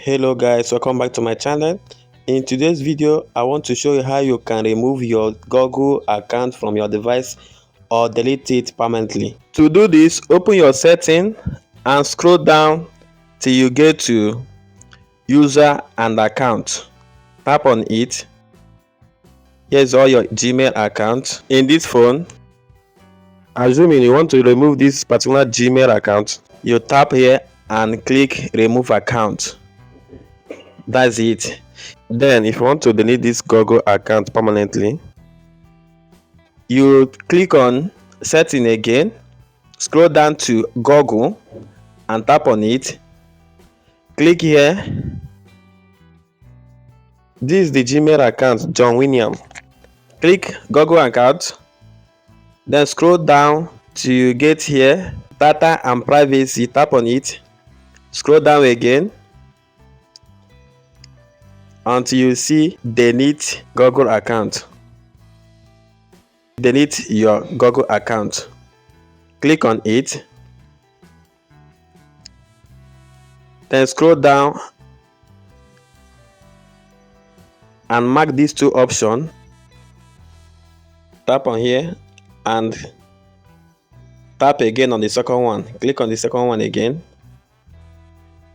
Hello guys, welcome back to my channel. In today's video I want to show you how you can remove your Google account from your device or delete it permanently. To do this, open your setting and scroll down till you get to user and account. Tap on it. Here's all your Gmail account. In this phone, assuming you want to remove this particular Gmail account, you tap here and click remove account. That's it. Then if you want to delete this Google account permanently, you click on setting again, scroll down to Google and tap on it. Click here. This is the Gmail account, John William. Click Google account, then scroll down till you get here, data and privacy. Tap on it, scroll down again until you see delete Google account. Delete your Google account. Click on it, then scroll down and mark these two options. Tap on here and tap again on the second one. Click on the second one again.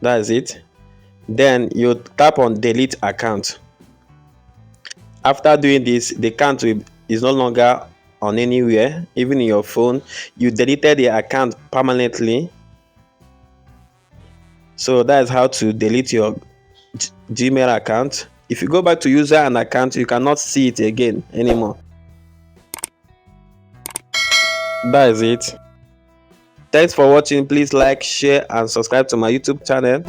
That's it. Then you tap on delete account. After doing this, the account is no longer on anywhere, even in your phone. You deleted the account permanently. So that is how to delete your Gmail account. If you go back to user and account, you cannot see it again anymore. That is it. Thanks for watching. Please like, share and subscribe to my YouTube channel.